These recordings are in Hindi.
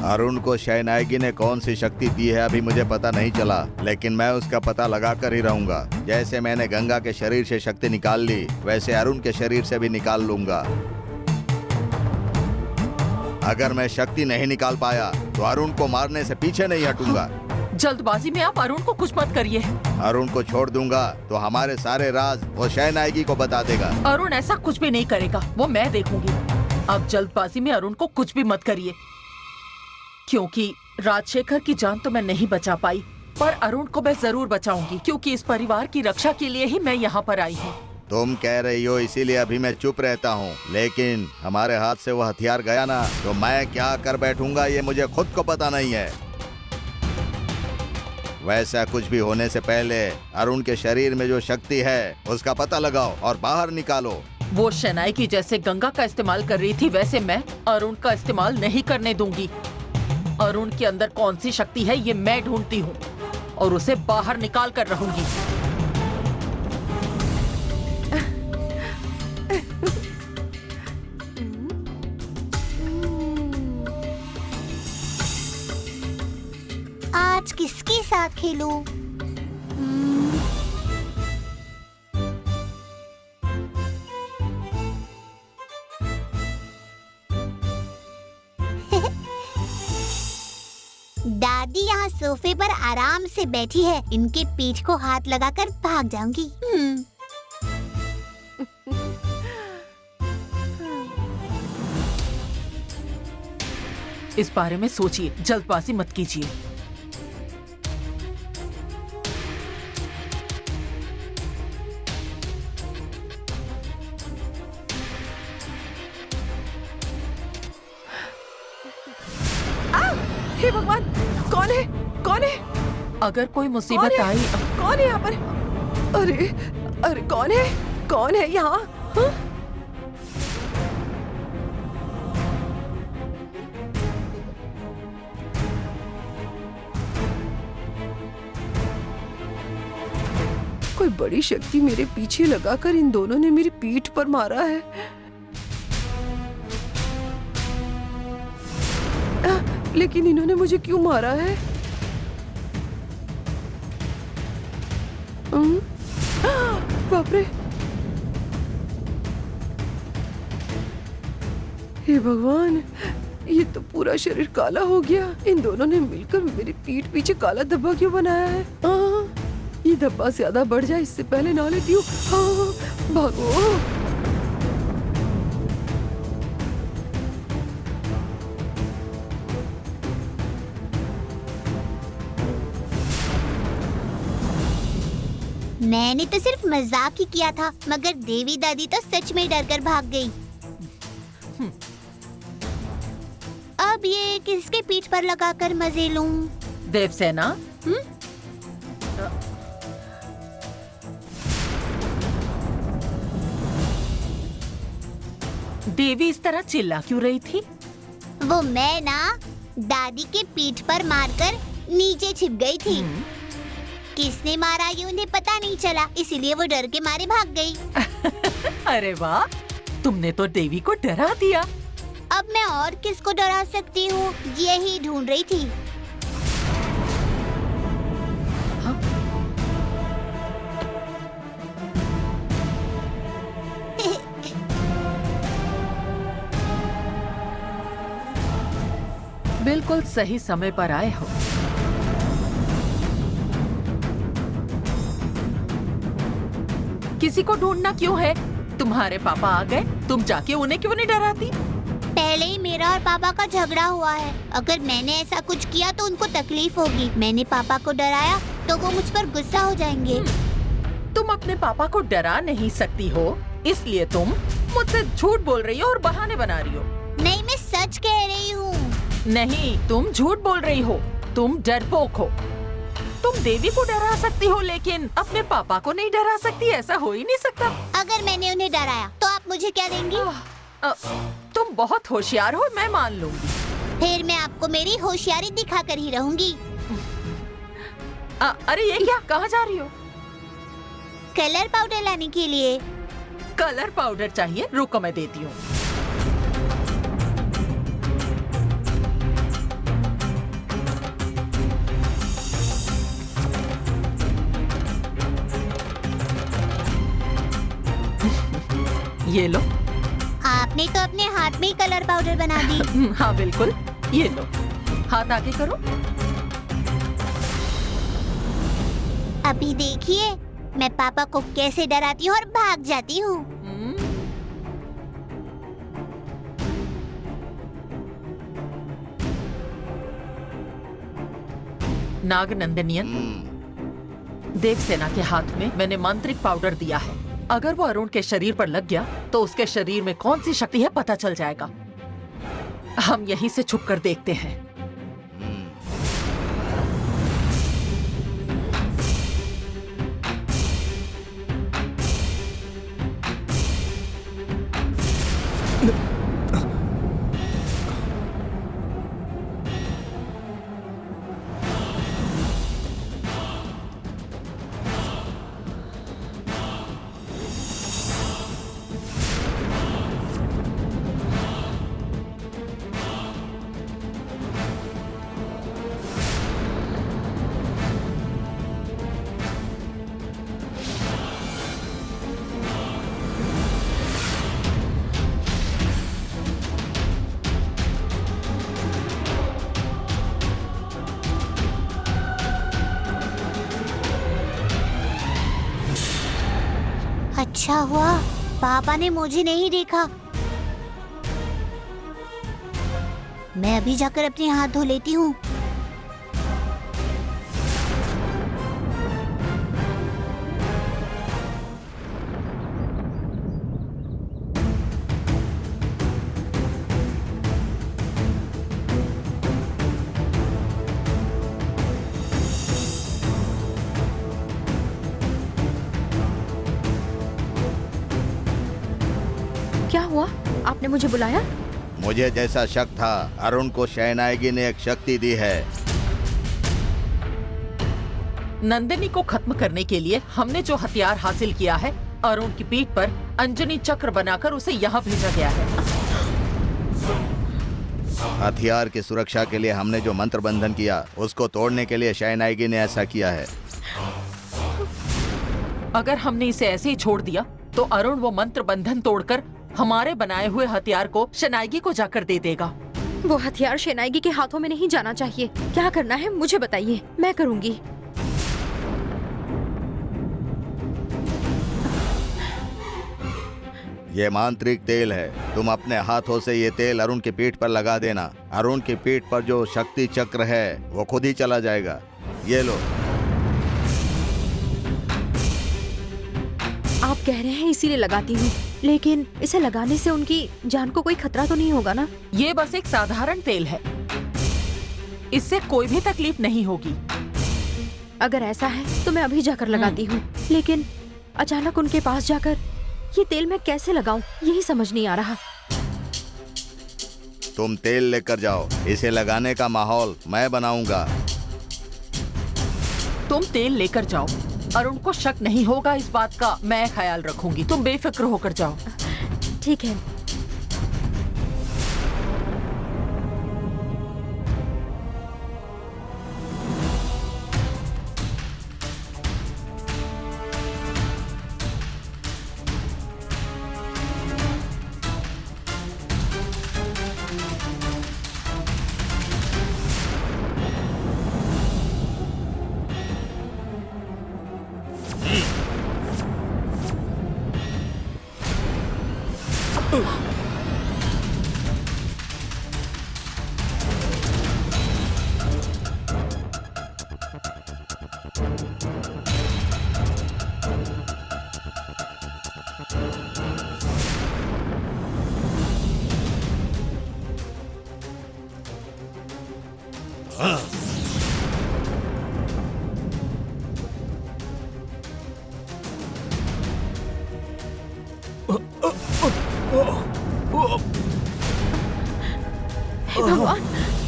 अरुण को शहनायगी ने कौन सी शक्ति दी है अभी मुझे पता नहीं चला, लेकिन मैं उसका पता लगा कर ही रहूंगा। जैसे मैंने गंगा के शरीर से शक्ति निकाल ली, वैसे अरुण के शरीर से भी निकाल लूंगा। अगर मैं शक्ति नहीं निकाल पाया तो अरुण को मारने से पीछे नहीं हटूंगा। जल्दबाजी में आप अरुण को कुछ मत करिए। अरुण को छोड़ दूंगा तो हमारे सारे राज वो शहनायगी को बता देगा। अरुण ऐसा कुछ भी नहीं करेगा, वो मैं देखूंगी। अब जल्दबाजी में अरुण को कुछ भी मत करिए, क्योंकि राजशेखर की जान तो मैं नहीं बचा पाई, पर अरुण को मैं जरूर बचाऊंगी, क्योंकि इस परिवार की रक्षा के लिए ही मैं यहाँ पर आई हूँ। तुम कह रही हो इसीलिए अभी मैं चुप रहता हूँ, लेकिन हमारे हाथ से वो हथियार गया ना तो मैं क्या कर बैठूंगा ये मुझे खुद को पता नहीं है। वैसा कुछ भी होने से पहले अरुण के शरीर में जो शक्ति है उसका पता लगाओ और बाहर निकालो। वो शहनायगी जैसे गंगा का इस्तेमाल कर रही थी, वैसे मैं अरुण का इस्तेमाल नहीं करने दूंगी। अरुण के अंदर कौन सी शक्ति है ये मैं ढूंढती हूँ और उसे बाहर निकाल कर रहूंगी। आज किसके साथ खेलूं? दादी यहाँ सोफे पर आराम से बैठी है, इनके पीठ को हाथ लगाकर भाग जाऊंगी। इस बारे में सोचिए, जल्दबाजी मत कीजिए। हे भगवान, कौन है? कौन है? अगर कोई मुसीबत आई। कौन है यहाँ पर? अरे अरे कौन है? कौन है यहाँ? हाँ? कोई बड़ी शक्ति मेरे पीछे लगाकर इन दोनों ने मेरी पीठ पर मारा है। लेकिन इन्होंने मुझे क्यों मारा है? बाप रे! हे भगवान, ये तो पूरा शरीर काला हो गया। इन दोनों ने मिलकर मेरी पीठ पीछे काला धब्बा क्यों बनाया है? ये धब्बा ज्यादा बढ़ जाए इससे पहले ना लेती हूँ। भागो! मैंने तो सिर्फ मजाक ही किया था, मगर देवी दादी तो सच में डर कर भाग गई। अब ये किसके पीठ पर लगाकर मजे लूं? देवसेना, देवी इस तरह चिल्ला क्यों रही थी? वो मैं ना दादी के पीठ पर मारकर नीचे छिप गई थी। किसने मारा ये उन्हें पता नहीं चला, इसीलिए वो डर के मारे भाग गई। अरे वाह, तुमने तो देवी को डरा दिया। अब मैं और किसको डरा सकती हूँ, यही ढूंढ रही थी। हाँ? बिल्कुल सही समय पर आए हो। किसी को ढूंढना क्यों है? तुम्हारे पापा आ गए, तुम जाके उन्हें क्यों नहीं डराती? पहले ही मेरा और पापा का झगड़ा हुआ है। अगर मैंने ऐसा कुछ किया तो उनको तकलीफ होगी। मैंने पापा को डराया तो वो मुझ पर गुस्सा हो जाएंगे। तुम अपने पापा को डरा नहीं सकती हो, इसलिए तुम मुझसे झूठ बोल रही हो और बहाने बना रही हो। नहीं, मैं सच कह रही हूँ। नहीं, तुम झूठ बोल रही हो। तुम डरपोक हो। तुम देवी को डरा सकती हो, लेकिन अपने पापा को नहीं डरा सकती। ऐसा हो ही नहीं सकता। अगर मैंने उन्हें डराया तो आप मुझे क्या देंगी? तुम बहुत होशियार हो, मैं मान लूंगी। फिर मैं आपको मेरी होशियारी दिखा कर ही रहूंगी। अरे ये क्या, कहाँ जा रही हो? कलर पाउडर लाने के लिए। कलर पाउडर चाहिए? रुको मैं देती हूँ। ये लो। आपने तो अपने हाथ में ही कलर पाउडर बना दी। हाँ बिल्कुल, ये लो। हाथ आगे करो। अभी देखिए मैं पापा को कैसे डराती हूँ और भाग जाती हूँ। नागनंदनियन, देवसेना के हाथ में मैंने मांत्रिक पाउडर दिया है। अगर वो अरुण के शरीर पर लग गया तो उसके शरीर में कौन सी शक्ति है पता चल जाएगा। हम यहीं से छुप कर देखते हैं। अच्छा हुआ पापा ने मुझे नहीं देखा। मैं अभी जाकर अपने हाथ धो लेती हूँ। क्या हुआ? आपने मुझे बुलाया? मुझे जैसा शक था, अरुण को शहनायगी ने एक शक्ति दी है। नंदिनी को खत्म करने के लिए हमने जो हथियार हासिल किया है, अरुण की पीठ पर अंजनी चक्र बनाकर उसे यहाँ भेजा गया है। हथियार की सुरक्षा के लिए हमने जो मंत्र बंधन किया, उसको तोड़ने के लिए शहनायगी ने ऐसा किया है। अगर हमने इसे ऐसे ही छोड़ दिया तो अरुण वो मंत्र बंधन तोड़कर हमारे बनाए हुए हथियार को शनायगी को जाकर दे देगा। वो हथियार शनायगी के हाथों में नहीं जाना चाहिए। क्या करना है मुझे बताइए, मैं करूंगी। ये मांत्रिक तेल है। तुम अपने हाथों से ये तेल अरुण की पीठ पर लगा देना। अरुण की पीठ पर जो शक्ति चक्र है वो खुद ही चला जाएगा। ये लो। आप कह रहे हैं इसीलिए लगाती हूँ, लेकिन इसे लगाने से उनकी जान को कोई खतरा तो नहीं होगा ना? ये बस एक साधारण तेल है, इससे कोई भी तकलीफ नहीं होगी। अगर ऐसा है तो मैं अभी जाकर लगाती हूँ, लेकिन अचानक उनके पास जाकर ये तेल मैं कैसे लगाऊं, यही समझ नहीं आ रहा। तुम तेल लेकर जाओ, इसे लगाने का माहौल मैं बनाऊंगा। तुम तेल लेकर जाओ, अरुण को शक नहीं होगा इस बात का मैं ख्याल रखूंगी। तुम बेफिक्र होकर जाओ। ठीक है। हे भगवान,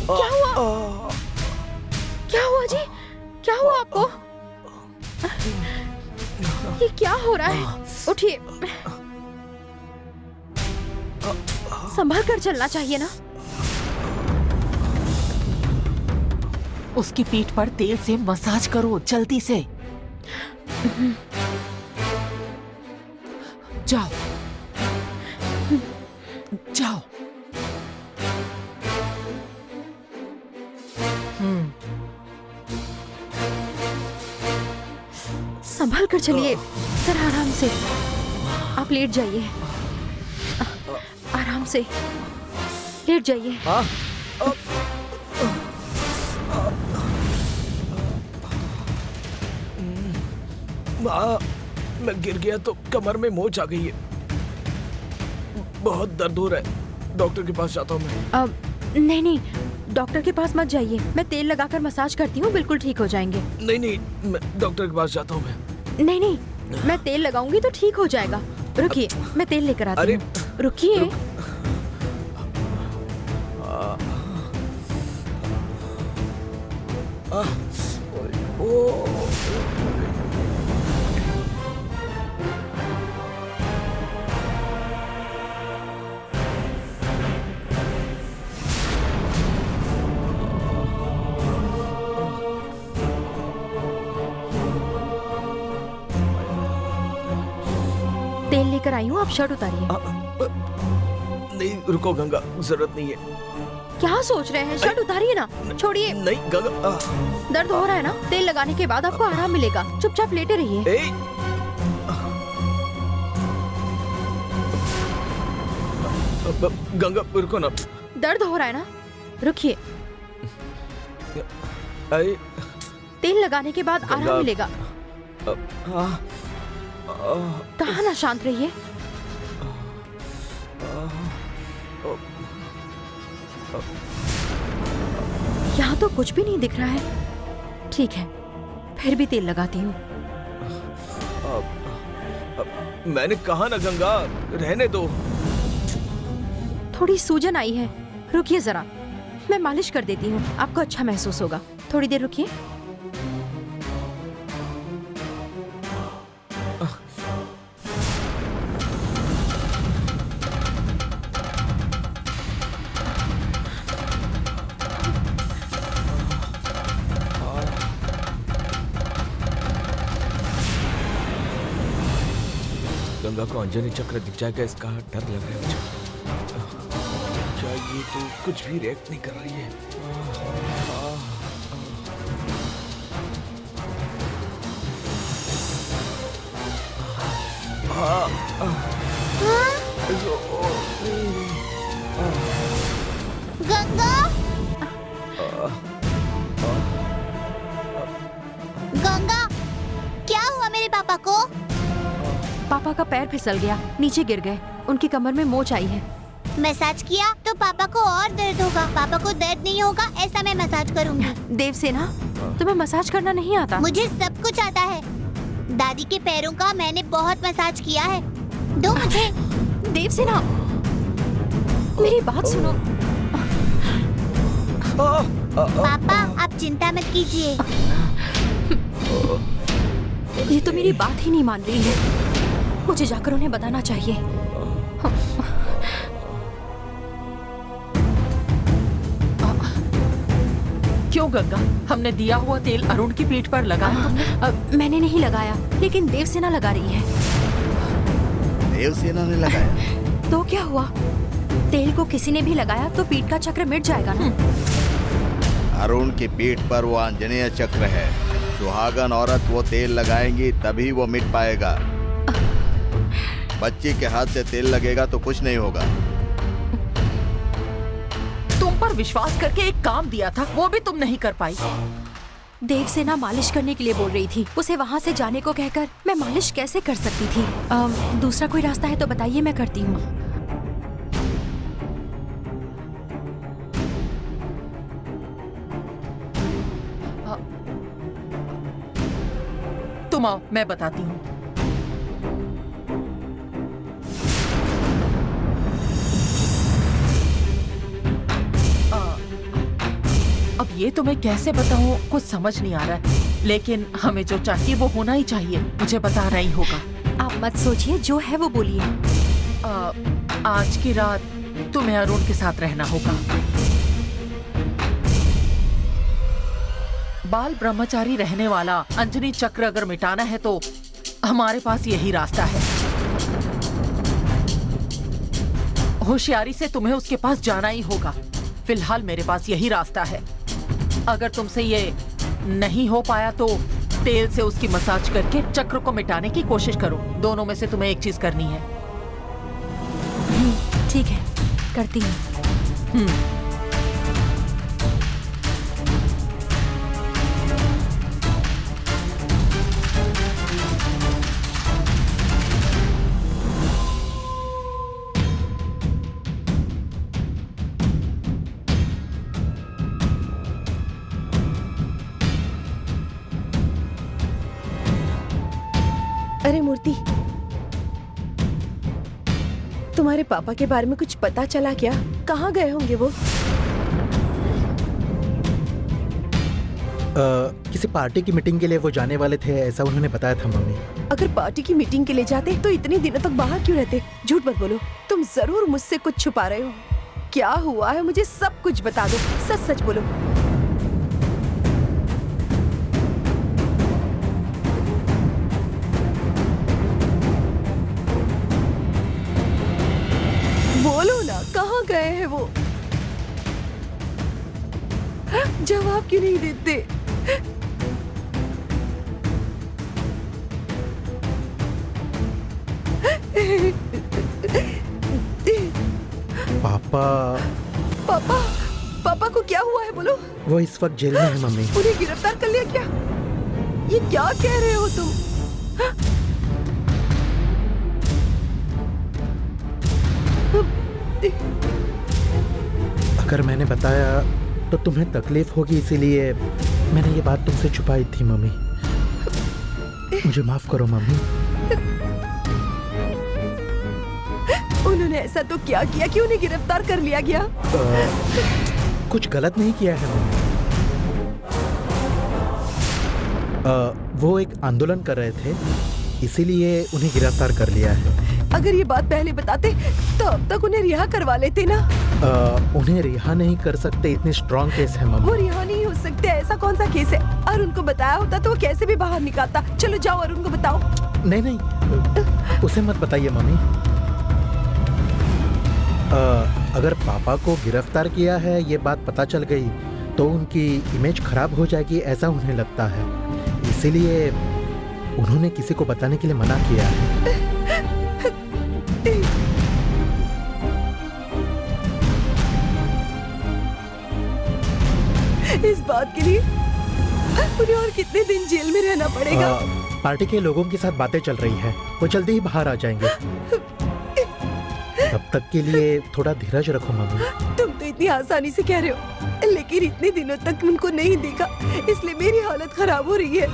क्या हुआ? क्या हुआ जी? क्या हुआ आपको? ये क्या हो रहा है? उठिए, संभल कर चलना चाहिए ना। उसकी पीठ पर तेल से मसाज करो जल्दी से। जाओ। जाओ। संभल कर चलिए, जरा आराम से। आप लेट जाइए, आराम से लेट जाइए। माँ, मैं गिर गया तो कमर में मोच आ गई है, बहुत दर्द हो रहा है। डॉक्टर के पास जाता हूँ मैं। नहीं नहीं, डॉक्टर के पास मत जाइए, मैं तेल लगाकर मसाज करती हूँ, बिल्कुल ठीक हो जाएंगे। नहीं नहीं, मैं डॉक्टर के पास जाता हूँ मैं। नहीं नहीं, मैं तेल लगाऊंगी तो ठीक हो जाएगा। रुकिए, मैं तेल लेकर आती हूँ। रुकिए। तेल लेकर आई हूँ, आप शर्ट उतारिए। नहीं रुको गंगा, जरूरत नहीं है। क्या सोच रहे हैं, शर्ट उतारिए ना, छोड़िए। नहीं गंगा, दर्द हो रहा है ना, तेल लगाने के बाद आपको आराम मिलेगा, चुपचाप लेटे रहिए। गंगा रुको ना। दर्द हो रहा है ना, रुकिए। तेल लगाने के बाद आराम मिलेगा। कहा ना शांत रहिए। यहाँ तो कुछ भी नहीं दिख रहा है। ठीक है, फिर भी तेल लगाती हूँ। मैंने कहा ना गंगा, रहने दो। थोड़ी सूजन आई है, रुकिए जरा, मैं मालिश कर देती हूँ, आपको अच्छा महसूस होगा। थोड़ी देर रुकिए। गंगा को अंजनी चक्र दिख जाएगा, इसका डर लग रहा है मुझे। क्या ये तो कुछ भी रिएक्ट नहीं कर रही है। गंगा, गंगा, क्या हुआ मेरे पापा को? पापा का पैर फिसल गया, नीचे गिर गए, उनकी कमर में मोच आई है। मसाज किया तो पापा को और दर्द होगा। पापा को दर्द नहीं होगा ऐसा मैं मसाज करूंगी। देवसेना, तुम्हें मसाज करना नहीं आता? मुझे सब कुछ आता है। दादी के पैरों का मैंने बहुत मसाज किया है। दो मुझे। देवसेना, मेरी बात सुनो। पापा आप चिंता मत कीजिए। ये तो मेरी बात ही नहीं मान रही है, मुझे जाकर उन्हें बताना चाहिए। क्यों गंगा, हमने दिया हुआ तेल अरुण की पीठ पर लगाया तुमने? मैंने नहीं लगाया, लेकिन देवसेना लगा रही है। देवसेना ने लगाया? तो क्या हुआ, तेल को किसी ने भी लगाया तो पीठ का चक्र मिट जाएगा ना। अरुण की पीठ पर वो आंजनेय चक्र है। सुहागन औरत वो तेल लगाएंगी तभी वो मिट पाएगा। बच्ची के हाथ से तेल लगेगा तो कुछ नहीं होगा। तुम पर विश्वास करके एक काम दिया था, वो भी तुम नहीं कर पाई। देवसेना मालिश करने के लिए बोल रही थी, उसे वहाँ से जाने को कहकर मैं मालिश कैसे कर सकती थी? दूसरा कोई रास्ता है तो बताइए, मैं करती हूँ। तुम आओ, मैं बताती हूँ। अब ये तुम्हें कैसे बताऊं, कुछ समझ नहीं आ रहा है, लेकिन हमें जो चाहिए वो होना ही चाहिए। मुझे बताना ही होगा। आप मत सोचिए, जो है वो बोलिए। आज की रात तुम्हें अरुण के साथ रहना होगा। बाल ब्रह्मचारी रहने वाला अंजनी चक्र अगर मिटाना है तो हमारे पास यही रास्ता है। होशियारी से तुम्हें उसके पास जाना ही होगा। फिलहाल मेरे पास यही रास्ता है। अगर तुमसे ये नहीं हो पाया तो तेल से उसकी मसाज करके चक्र को मिटाने की कोशिश करो। दोनों में से तुम्हें एक चीज करनी है। ठीक है, करती हूँ। अरे मूर्ति, तुम्हारे पापा के बारे में कुछ पता चला क्या? कहाँ गए होंगे वो? किसी पार्टी की मीटिंग के लिए वो जाने वाले थे, ऐसा उन्होंने बताया था मम्मी। अगर पार्टी की मीटिंग के लिए जाते तो इतने दिनों तक बाहर क्यों रहते? झूठ मत बोलो, तुम जरूर मुझसे कुछ छुपा रहे हो। क्या हुआ है मुझे सब कुछ बता दो, सच सच बोलो। बोलो ना, कहाँ गए हैं वो? जवाब क्यों नहीं देते? पापा पापा, पापा को क्या हुआ है बोलो? वो इस वक्त जेल में है मम्मी। उन्हें गिरफ्तार कर लिया क्या? ये क्या कह रहे हो तुम? अगर मैंने बताया तो तुम्हें तकलीफ होगी, इसीलिए मैंने ये बात तुमसे छुपाई थी मम्मी। मुझे माफ करो मम्मी। उन्होंने ऐसा तो क्या किया कि उन्हें गिरफ्तार कर लिया गया? कुछ गलत नहीं किया है मम्मी। वो एक आंदोलन कर रहे थे, इसीलिए उन्हें गिरफ्तार कर लिया है। अगर ये बात पहले बताते तो अब तक उन्हें रिहा करवा लेते ना। उन्हें रिहा नहीं कर सकते, इतने स्ट्रॉन्ग केस है मम्मी। वो रिहा नहीं हो सकते, ऐसा कौन सा केस है? अरुण को बताया होता तो वो कैसे भी बाहर निकालता। चलो जाओ अरुण को बताओ। नहीं नहीं, उसे मत बताइए मम्मी। अगर पापा को गिरफ्तार किया है ये बात पता चल गई तो उनकी इमेज खराब हो जाएगी, ऐसा उन्हें लगता है। इसीलिए उन्होंने किसी को बताने के लिए मना किया है। इस बात के लिए उन्हें और कितने दिन जेल में रहना पड़ेगा? पार्टी के लोगों के साथ बातें चल रही है, वो जल्दी ही बाहर आ जाएंगे। तब तक के लिए थोड़ा धीरज रखो मम्मी। तुम तो इतनी आसानी से कह रहे हो, लेकिन इतने दिनों तक उनको नहीं देखा, इसलिए मेरी हालत खराब हो रही है।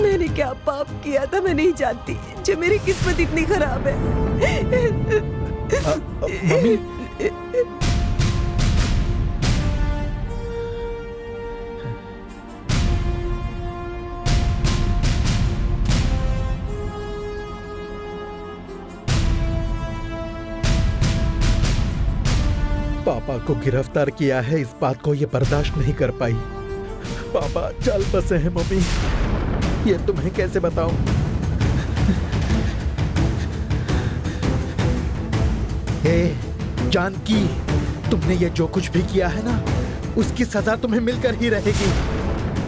मैंने क्या पाप किया था मैं नहीं जानती, जो मेरी किस्मत इतनी खराब है। मम्मी, पापा को गिरफ्तार किया है, इस बात को ये बर्दाश्त नहीं कर पाई। पापा जल बसे हैं मम्मी, ये तुम्हें कैसे बताऊं? हे जानकी, तुमने ये जो कुछ भी किया है ना, उसकी सजा तुम्हें मिलकर ही रहेगी।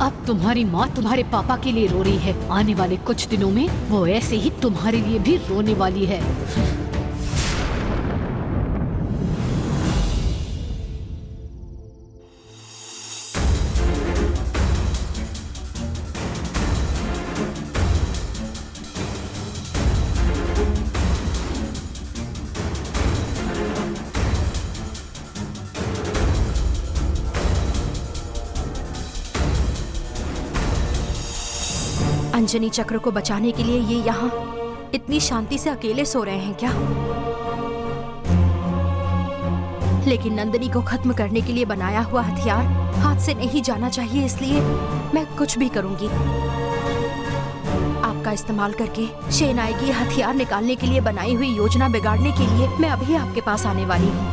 अब तुम्हारी माँ तुम्हारे पापा के लिए रो रही है, आने वाले कुछ दिनों में वो ऐसे ही तुम्हारे लिए भी रोने वाली है। अंजनी चक्र को बचाने के लिए ये यहाँ इतनी शांति से अकेले सो रहे हैं क्या? लेकिन नंदिनी को खत्म करने के लिए बनाया हुआ हथियार हाथ से नहीं जाना चाहिए, इसलिए मैं कुछ भी करूंगी। आपका इस्तेमाल करके शेनाई हथियार निकालने के लिए बनाई हुई योजना बिगाड़ने के लिए मैं अभी आपके पास आने वाली हूँ।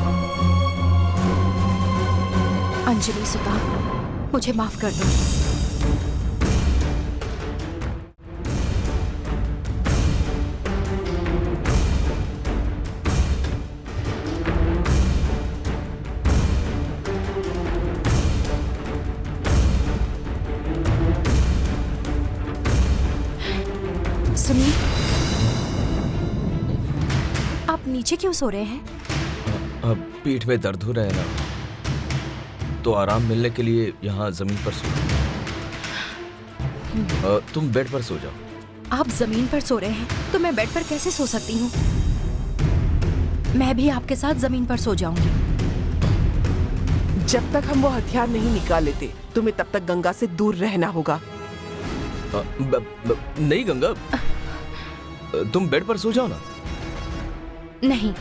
अंजनी सुता, मुझे माफ कर दो। आप नीचे क्यों सो रहे हैं? अब पीठ में दर्द हो रहा है ना, तो आराम मिलने के लिए यहाँ जमीन पर सो। तुम बेड पर सो जाओ। आप जमीन पर सो रहे हैं तो मैं बेड पर कैसे सो सकती हूँ? मैं भी आपके साथ जमीन पर सो जाऊंगी। जब तक हम वो हथियार नहीं निकाल लेते तुम्हें तब तक गंगा से दूर रहना होगा। नहीं गंगा, तुम बेड पर सो जाओ ना। नहीं,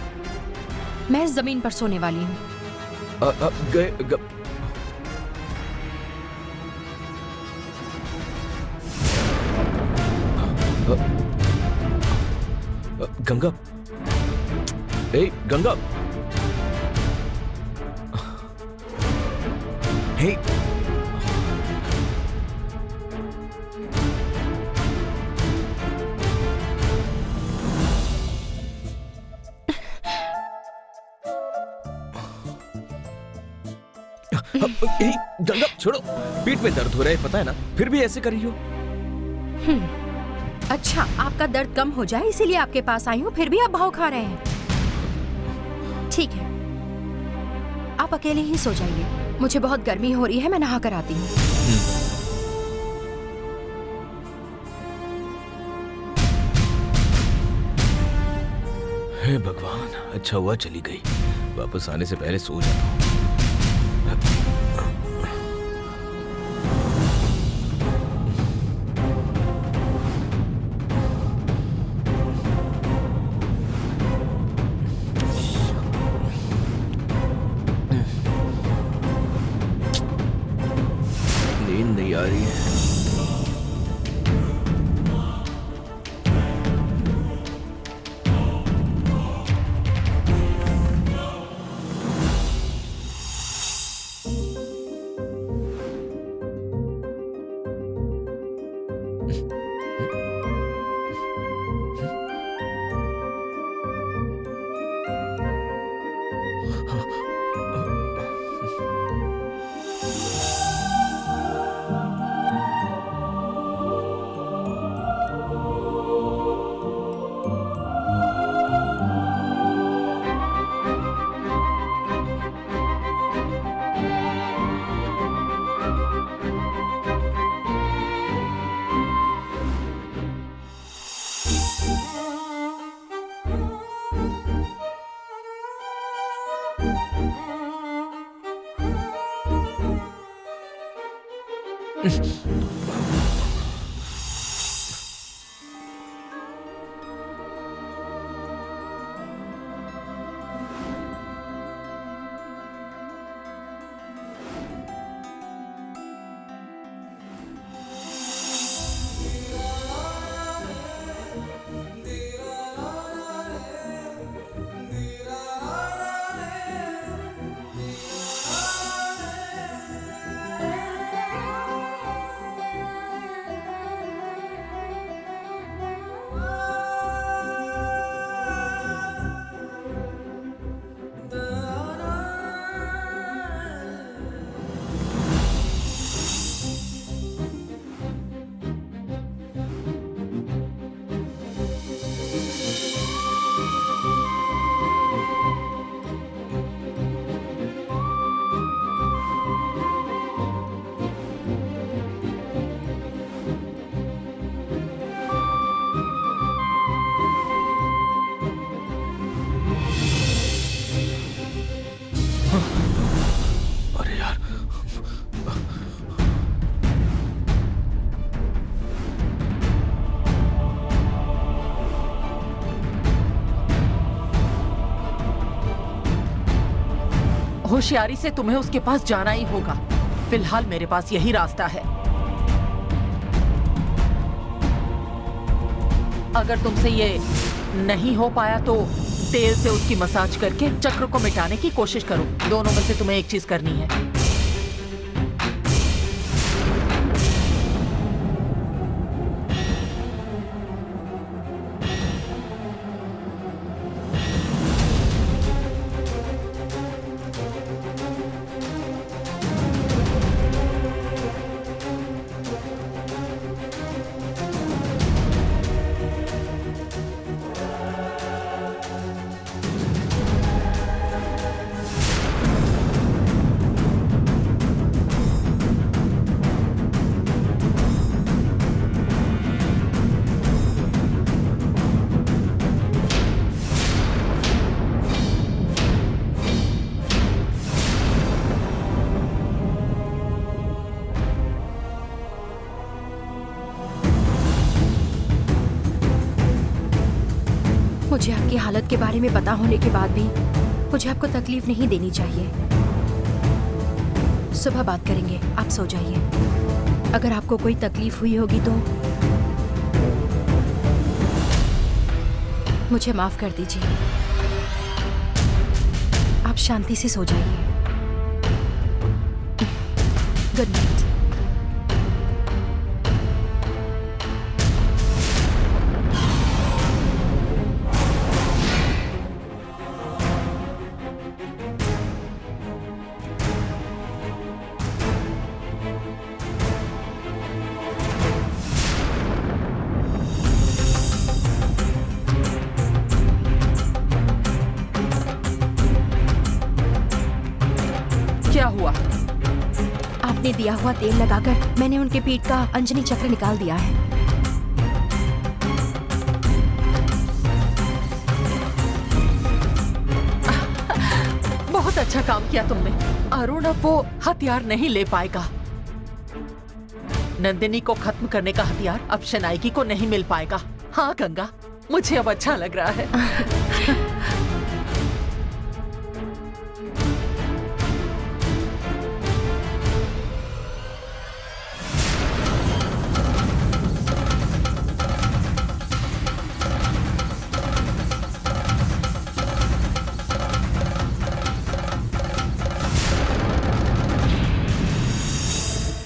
मैं जमीन पर सोने वाली हूँ। गंगा, ए गंगा, हे गंगा छोड़ो, पीठ में दर्द हो रहा है पता है ना, फिर भी ऐसे कर रही हो। अच्छा, आपका दर्द कम हो जाए इसीलिए आपके पास आई हूँ, फिर भी आप भाव खा रहे हैं। ठीक है, आप अकेले ही सो जाइए, मुझे बहुत गर्मी हो रही है, मैं नहा कर आती हूँ। हे भगवान, अच्छा हुआ चली गई, वापस आने से पहले सो जाता हूँ। नींद नहीं आ रही है। अरे यार, होशियारी से तुम्हें उसके पास जाना ही होगा। फिलहाल मेरे पास यही रास्ता है। अगर तुमसे ये नहीं हो पाया तो तेल से उसकी मसाज करके चक्र को मिटाने की कोशिश करो। दोनों में से तुम्हें एक चीज करनी है। मुझे आपकी हालत के बारे में पता होने के बाद भी मुझे आपको तकलीफ नहीं देनी चाहिए। सुबह बात करेंगे, आप सो जाइए। अगर आपको कोई तकलीफ हुई होगी तो मुझे माफ कर दीजिए। आप शांति से सो जाइए। Good night. क्या हुआ? आपने दिया हुआ तेल लगाकर मैंने उनके पीठ का अंजनी चक्र निकाल दिया है। बहुत अच्छा काम किया तुमने। अरुण अब वो हथियार नहीं ले पाएगा। नंदिनी को खत्म करने का हथियार अब शनाइकी को नहीं मिल पाएगा। हाँ गंगा, मुझे अब अच्छा लग रहा है।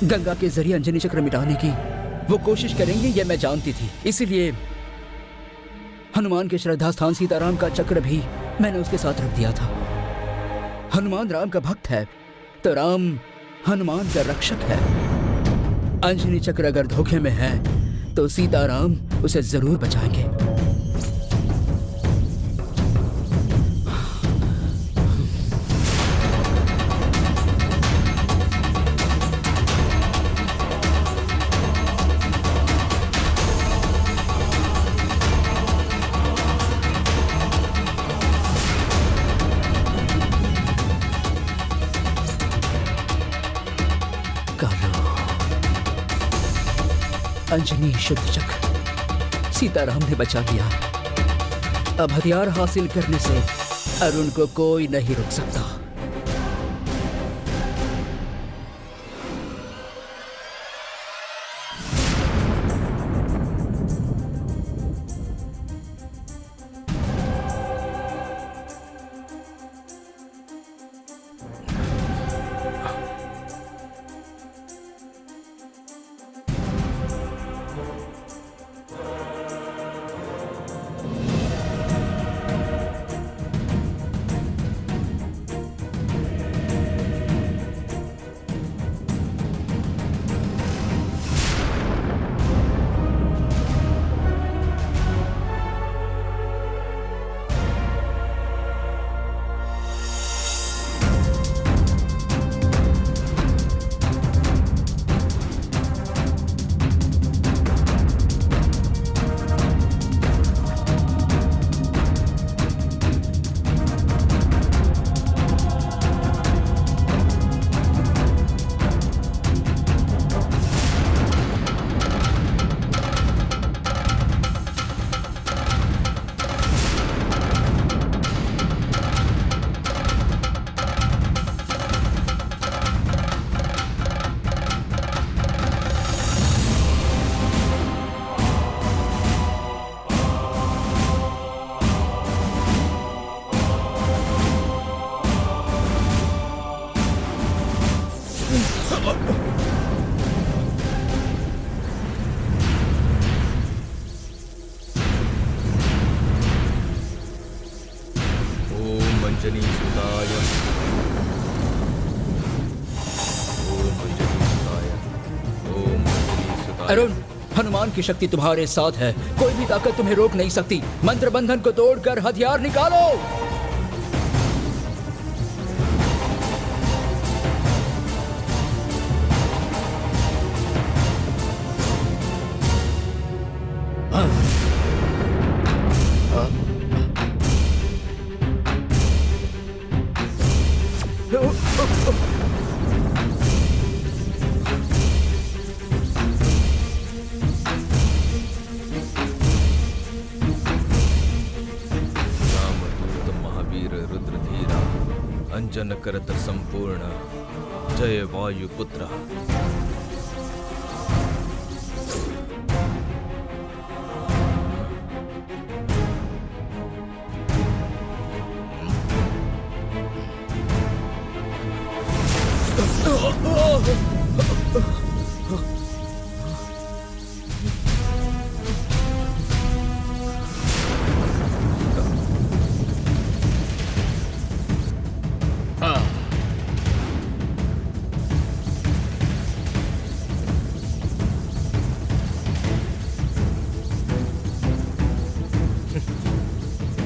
गंगा के जरिए अंजनी चक्र मिटाने की वो कोशिश करेंगे, ये मैं जानती थी। इसीलिए हनुमान के श्रद्धा स्थान सीताराम का चक्र भी मैंने उसके साथ रख दिया था। हनुमान राम का भक्त है तो राम हनुमान का रक्षक है। अंजनी चक्र अगर धोखे में है तो सीताराम उसे जरूर बचाएंगे। अंजनी शुद्ध चक्र सीताराम ने बचा लिया। अब हथियार हासिल करने से अरुण को कोई नहीं रोक सकता। अरुण, हनुमान की शक्ति तुम्हारे साथ है, कोई भी ताकत तुम्हें रोक नहीं सकती। मंत्र बंधन को तोड़कर हथियार निकालो। वीर रुद्रधीरा अंजन करत संपूर्ण जय वायुपुत्र।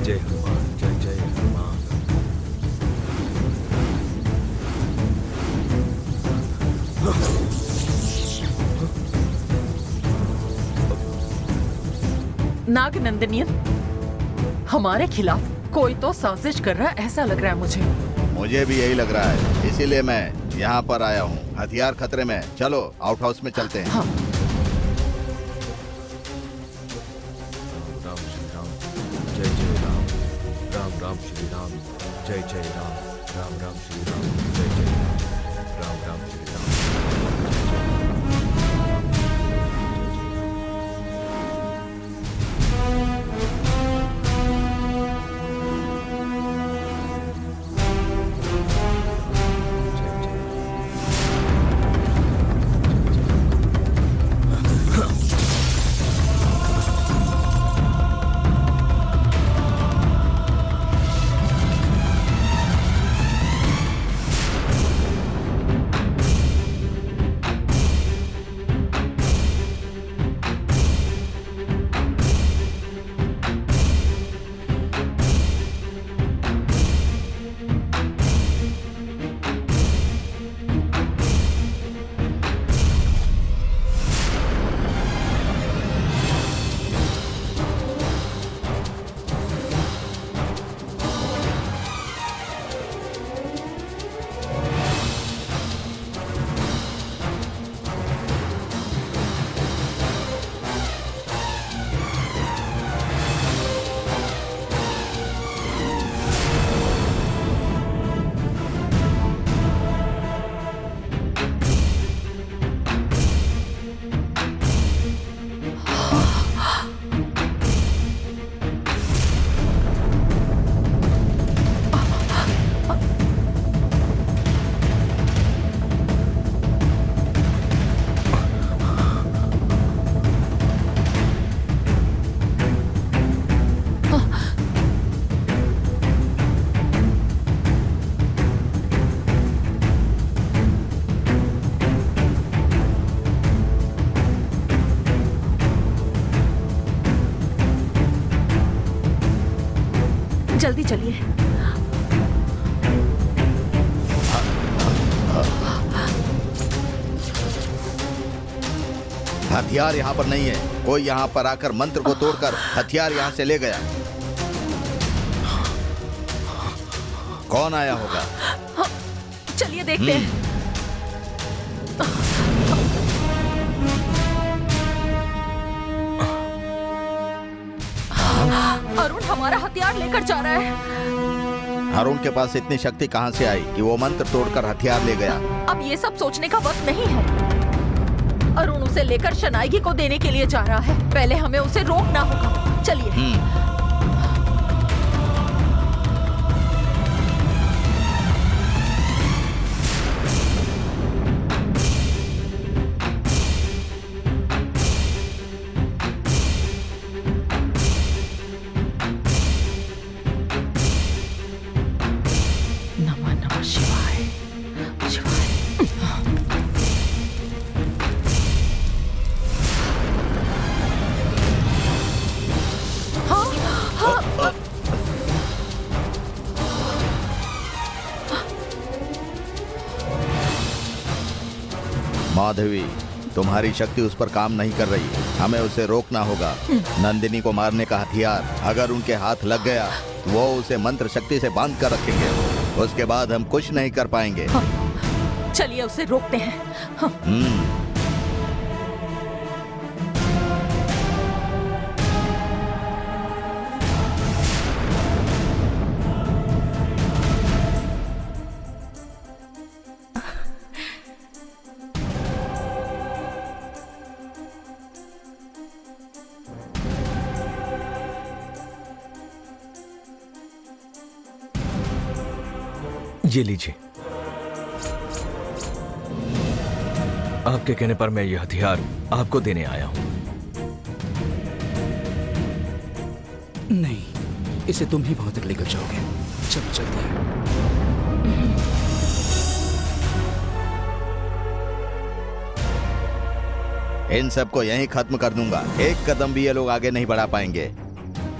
जय हनुमान, जय जय हनुमान। नागनंदनियन, हमारे खिलाफ कोई तो साजिश कर रहा है, ऐसा लग रहा है मुझे। मुझे भी यही लग रहा है, इसीलिए मैं यहाँ पर आया हूँ। हथियार खतरे में, चलो आउट हाउस में चलते हैं। हाँ। राम श्री राम, जय जय राम। राम राम श्री राम, जय जय राम। राम राम श्री राम, जय जय राम। राम राम श्री राम। जल्दी चलिए। हथियार यहाँ पर नहीं है। कोई यहाँ पर आकर मंत्र को तोड़कर हथियार यहाँ से ले गया। कौन आया होगा? चलिए देखते हैं। अरुण हमारा हथियार लेकर जा रहा है। अरुण के पास इतनी शक्ति कहाँ से आई कि वो मंत्र तोड़कर हथियार ले गया? अब ये सब सोचने का वक्त नहीं है। अरुण उसे लेकर शनाइगी को देने के लिए जा रहा है। पहले हमें उसे रोकना होगा। चलिए। माधवी, तुम्हारी शक्ति उस पर काम नहीं कर रही। हमें उसे रोकना होगा। नंदिनी को मारने का हथियार अगर उनके हाथ लग गया तो वो उसे मंत्र शक्ति से बांध कर रखेंगे। उसके बाद हम कुछ नहीं कर पाएंगे। चलिए उसे रोकते हैं। ये लीजिए। आपके कहने पर मैं यह हथियार आपको देने आया हूं। नहीं, इसे तुम ही वहां तक लेकर जाओगे। चल चलते हैं। इन सबको यहीं खत्म कर दूंगा। एक कदम भी ये लोग आगे नहीं बढ़ा पाएंगे।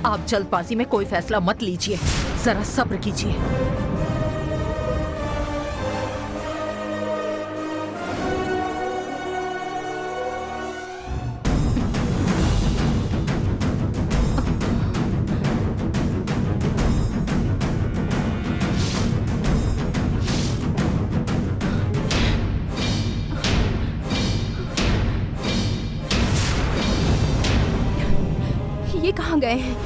आप जल्दबाजी में कोई फैसला मत लीजिए, जरा सब्र कीजिए। ये कहाँ गए हैं?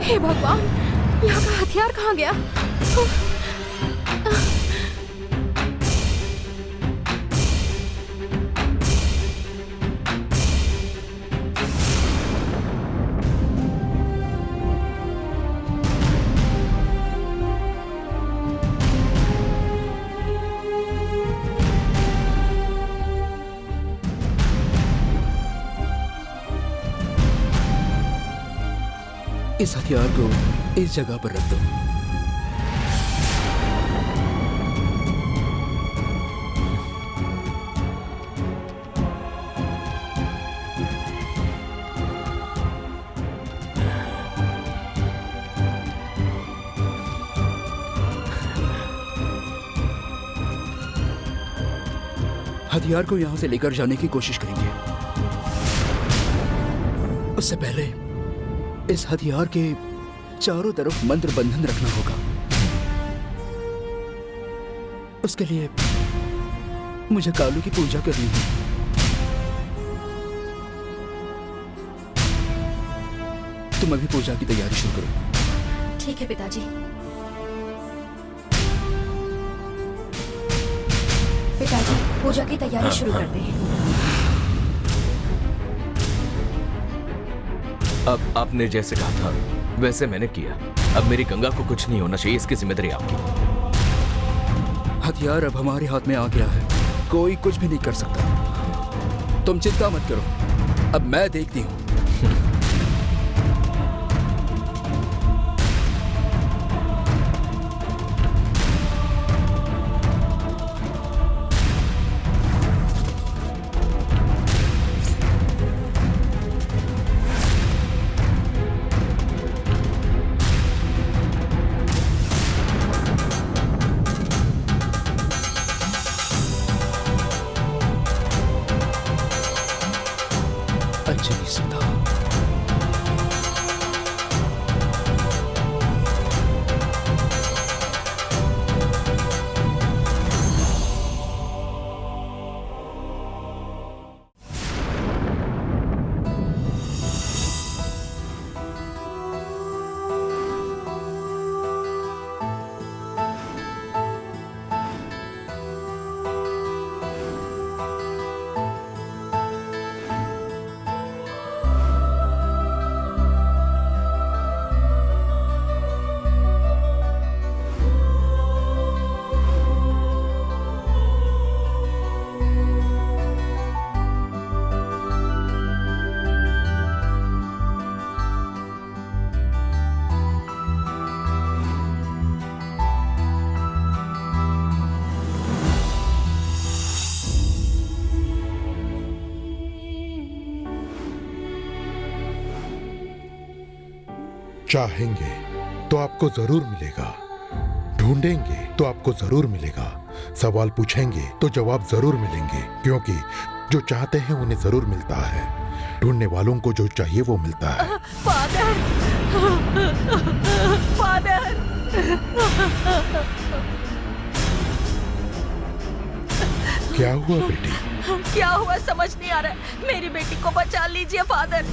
हे भगवान, यहाँ का हथियार कहाँ गया? इस हथियार को इस जगह पर रख दो। हथियार को यहां से लेकर जाने की कोशिश करेंगे। उससे पहले इस हथियार के चारों तरफ मंत्र बंधन रखना होगा। उसके लिए मुझे कालू की पूजा करनी है। तुम अभी पूजा की तैयारी शुरू करो। ठीक है पिताजी। पिताजी, पूजा की तैयारी शुरू करते हैं। अब आपने जैसे कहा था वैसे मैंने किया। अब मेरी गंगा को कुछ नहीं होना चाहिए, इसकी जिम्मेदारी आपकी। हथियार अब हमारे हाथ में आ गया है, कोई कुछ भी नहीं कर सकता। तुम चिंता मत करो, अब मैं देखती हूँ। अंजलि सुधा। चाहेंगे तो आपको जरूर मिलेगा, ढूंढेंगे तो आपको जरूर मिलेगा, सवाल पूछेंगे तो जवाब जरूर मिलेंगे, क्योंकि जो चाहते हैं उन्हें जरूर मिलता है। ढूंढने वालों को जो चाहिए वो मिलता है। फादर, फादर, क्या हुआ बेटी? क्या हुआ समझ नहीं आ रहा है। मेरी बेटी को बचा लीजिए फादर।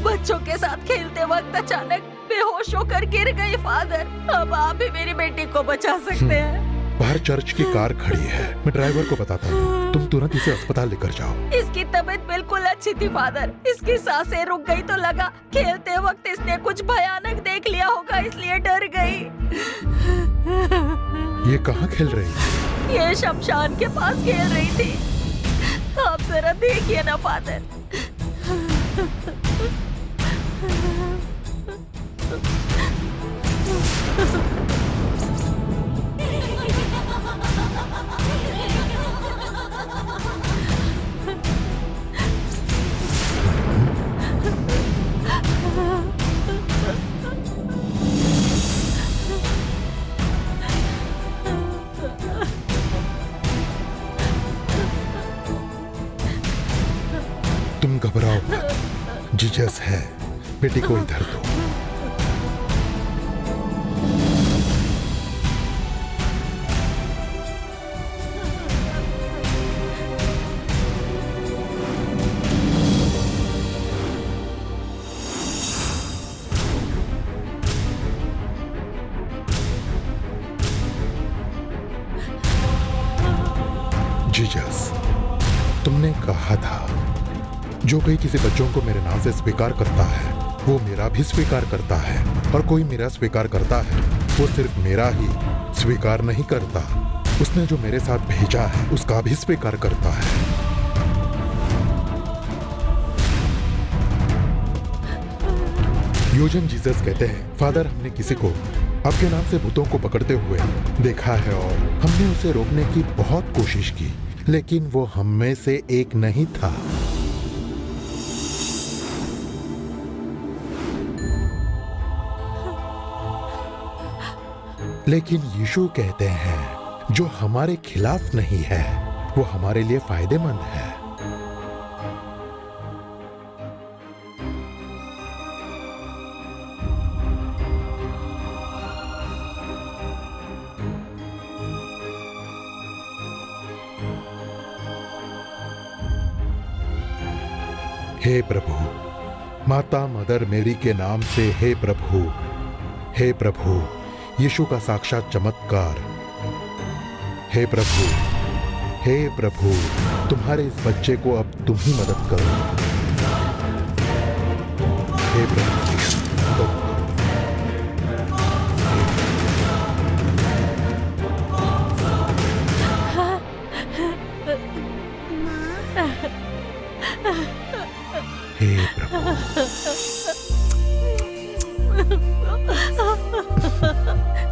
बच्चों के साथ खेलते वक्त अचानक बेहोश होकर गिर गई फादर। अब आप ही मेरी बेटी को बचा सकते हैं। बाहर चर्च की कार खड़ी है, मैं ड्राइवर को बताता हूँ, तुम तुरंत इसे अस्पताल लेकर जाओ। इसकी तबीयत बिल्कुल अच्छी थी फादर। इसकी सांसें रुक गई तो लगा खेलते वक्त इसने कुछ भयानक देख लिया होगा, इसलिए डर गई। ये कहाँ खेल रही है? ये शमशान के पास खेल रही थी। आप जरा देखिए ना फादर। तुम घबराओ मत, जीसस है, बेटी को इधर दो। जीसस, तुमने कहा था जो कोई किसी बच्चों को मेरे नाम से स्वीकार करता है वो मेरा भी स्वीकार करता है, और कोई मेरा स्वीकार करता है वो सिर्फ मेरा ही स्वीकार नहीं करता, उसने जो मेरे साथ भेजा है उसका भी स्वीकार करता है। योजन जीसस कहते हैं, फादर हमने किसी को आपके नाम से भूतों को पकड़ते हुए देखा है और हमने उसे रोकने की बहुत कोशिश की, लेकिन वो हम में से एक नहीं था। लेकिन यीशु कहते हैं जो हमारे खिलाफ नहीं है वो हमारे लिए फायदेमंद है। हे प्रभु, माता मदर मेरी के नाम से हे प्रभु यीशु का साक्षात चमत्कार। हे प्रभु तुम्हारे इस बच्चे को अब तुम ही मदद करो। हे प्रभु मदद करो। हे प्रभु।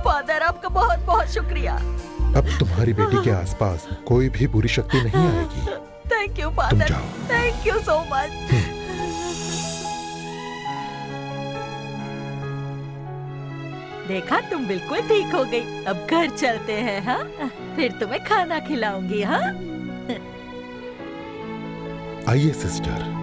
फादर आपका बहुत बहुत शुक्रिया। अब तुम्हारी बेटी के आसपास कोई भी बुरी शक्ति नहीं आएगी। Thank you father, thank you so much. देखा, तुम बिल्कुल ठीक हो गई। अब घर चलते हैं, हाँ? फिर तुम्हें खाना खिलाऊंगी, हाँ? आइए सिस्टर।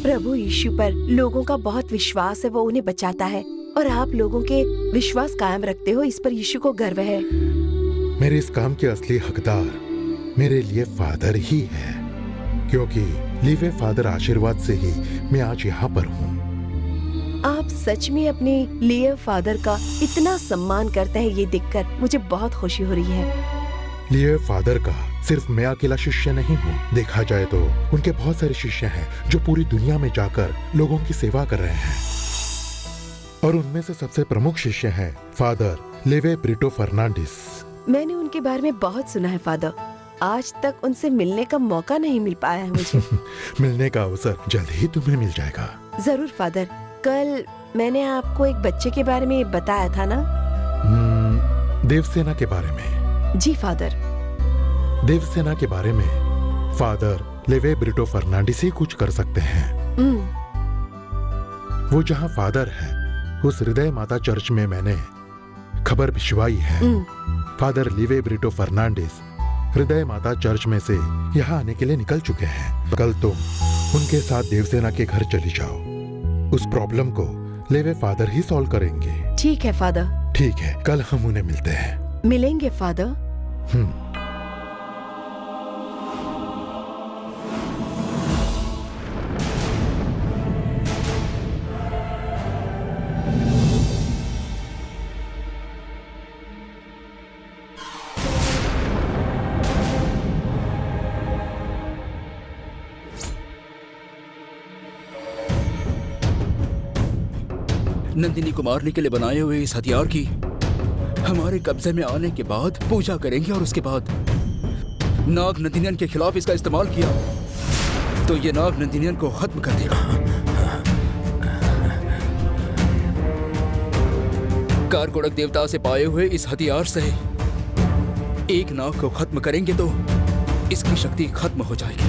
प्रभु यीशु पर लोगों का बहुत विश्वास है, वो उन्हें बचाता है और आप लोगों के विश्वास कायम रखते हो, इस पर यीशु को गर्व है। मेरे इस काम के असली हकदार मेरे लिए फादर ही है, क्योंकि लिवे फादर आशीर्वाद से ही मैं आज यहाँ पर हूँ। आप सच में अपने लिवे फादर का इतना सम्मान करते हैं, ये देखकर मुझे बहुत खुशी हो रही है। लिवे फादर का सिर्फ मैं अकेला शिष्य नहीं हूँ, देखा जाए तो उनके बहुत सारे शिष्य हैं जो पूरी दुनिया में जाकर लोगों की सेवा कर रहे हैं, और उनमें से सबसे प्रमुख शिष्य हैं फादर लेवे ब्रिटो फर्नांडिस। मैंने उनके बारे में बहुत सुना है फादर, आज तक उनसे मिलने का मौका नहीं मिल पाया है मुझे। मिलने का अवसर जल्द ही तुम्हें मिल जाएगा। जरूर फादर। कल मैंने आपको एक बच्चे के बारे में बताया था ना? देवसेना के बारे में। जी फादर। देवसेना के बारे में फादर लेवे ब्रिटो फर्नांडिस ही कुछ कर सकते हैं। वो जहाँ फादर है उस हृदय माता चर्च में मैंने खबर भिजवाई है। फादर लेवे ब्रिटो फर्नांडिस हृदय माता चर्च में से यहाँ आने के लिए निकल चुके हैं। कल तुम उनके साथ देवसेना के घर चली जाओ, उस प्रॉब्लम को लेवे फादर ही सॉल्व करेंगे। ठीक है फादर। ठीक है, कल हम उन्हें मिलते हैं। मिलेंगे फादर। नंदिनी को मारने के लिए बनाए हुए इस हथियार की हमारे कब्जे में आने के बाद पूजा करेंगे और उसके बाद नाग नंदिनियन के खिलाफ इसका इस्तेमाल किया तो ये नाग नंदिनियन को खत्म कर देगा। कारकोड़क देवता से पाए हुए इस हथियार से एक नाग को खत्म करेंगे तो इसकी शक्ति खत्म हो जाएगी।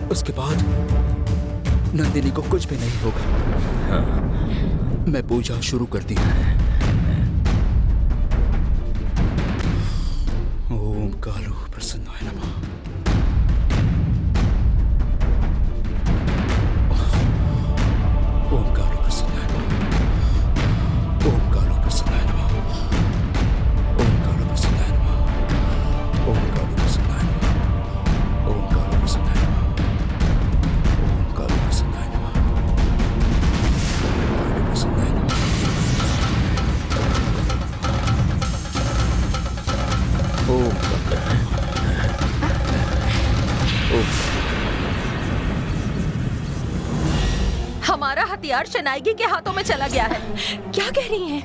उसके बाद नंदिनी को कुछ भी नहीं होगा। मैं पूजा शुरू करती हूँ। ओम कालो प्रसन्नाय नमः। ओम कालो प्रसन्नाय नमः। ओम कालो प्रसन्नाय नमः। ओम कालो प्रसन्नाय नमः। ओम कालो प्रसन्नाय नमः। ओम कालो प्रसन्नाय नमः। ओम कालो प्रसन्नाय नमः। कालो प्रसन्नाय नमः। ओम हमारा हथियार शनाइगी के हाथों में चला गया है। क्या कह रही हैं?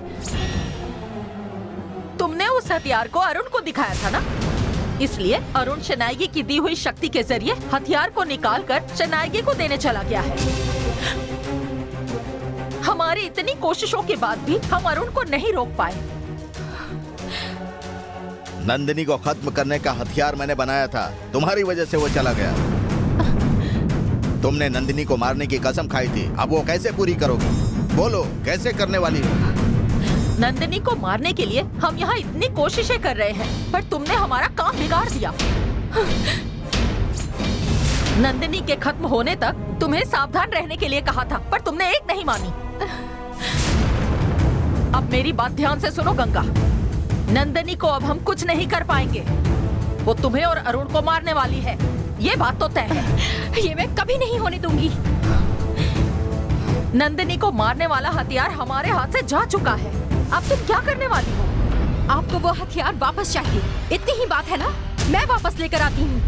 तुमने उस हथियार को अरुण को दिखाया था ना, इसलिए अरुण शनाइगी की दी हुई शक्ति के जरिए हथियार को निकालकर शनाइगी को देने चला गया है। हमारी इतनी कोशिशों के बाद भी हम अरुण को नहीं रोक पाए। नंदिनी को खत्म करने का हथियार मैंने बनाया था, तुम्हारी वजह से वो चला गया। तुमने नंदिनी को मारने की कसम खाई थी, अब वो कैसे पूरी करोगी? बोलो, कैसे करने वाली हो? नंदिनी को मारने के लिए हम यहाँ इतनी कोशिशें कर रहे हैं, पर तुमने हमारा काम बिगाड़ दिया। नंदिनी के खत्म होने तक तुम्हें सावधान रहने के लिए कहा था, पर तुमने एक नहीं मानी। अब मेरी बात ध्यान से सुनो गंगा, नंदिनी को अब हम कुछ नहीं कर पाएंगे। वो तुम्हें और अरुण को मारने वाली है, ये बात तो तय है। ये मैं कभी नहीं होने दूंगी। नंदिनी को मारने वाला हथियार हमारे हाथ से जा चुका है। अब तुम क्या करने वाली हो? आपको वो हथियार वापस चाहिए, इतनी ही बात है ना? मैं वापस लेकर आती हूँ।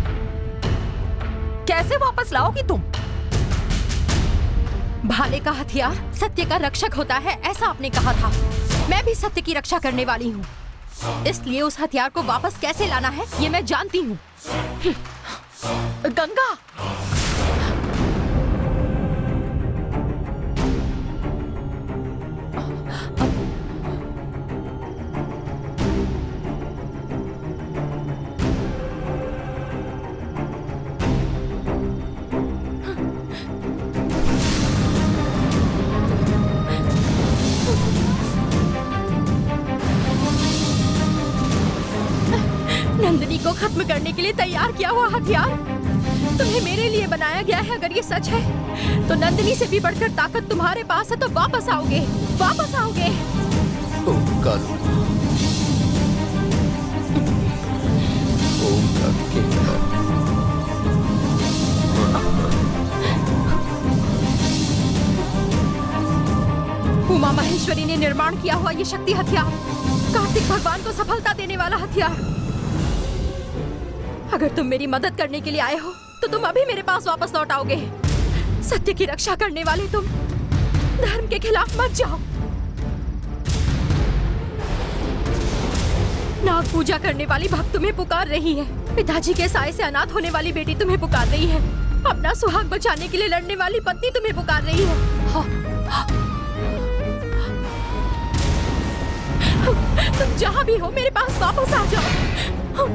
कैसे वापस लाओगी तुम? भाले का हथियार सत्य का रक्षक होता है, ऐसा आपने कहा था। मैं भी सत्य की रक्षा करने वाली हूँ, इसलिए उस हथियार को वापस कैसे लाना है ये मैं जानती हूँ। गंगा, नंदिनी को खत्म करने के लिए तैयार किया हुआ हथियार तुम्हें मेरे लिए बनाया गया है। अगर ये सच है तो नंदिनी से भी बढ़कर ताकत तुम्हारे पास है, तो वापस आओगे, वापस आओगे। ओम कालो। ओम कालो। उमा महेश्वरी ने निर्माण किया हुआ ये शक्ति हथियार, कार्तिक भगवान को सफलता देने वाला हथियार। अगर तुम मेरी मदद करने के लिए आए हो तो तुम अभी मेरे पास वापस लौट आओगे। सत्य की रक्षा करने वाले तुम धर्म के खिलाफ मत जाओ। नाग पूजा करने वाली भक्त तुम्हें पुकार रही है, पिताजी के साए से अनाथ होने वाली बेटी तुम्हें पुकार रही है, अपना सुहाग बचाने के लिए लड़ने वाली पत्नी तुम्हें पुकार रही है। तुम जहां भी हो मेरे पास वापस आ जाओ।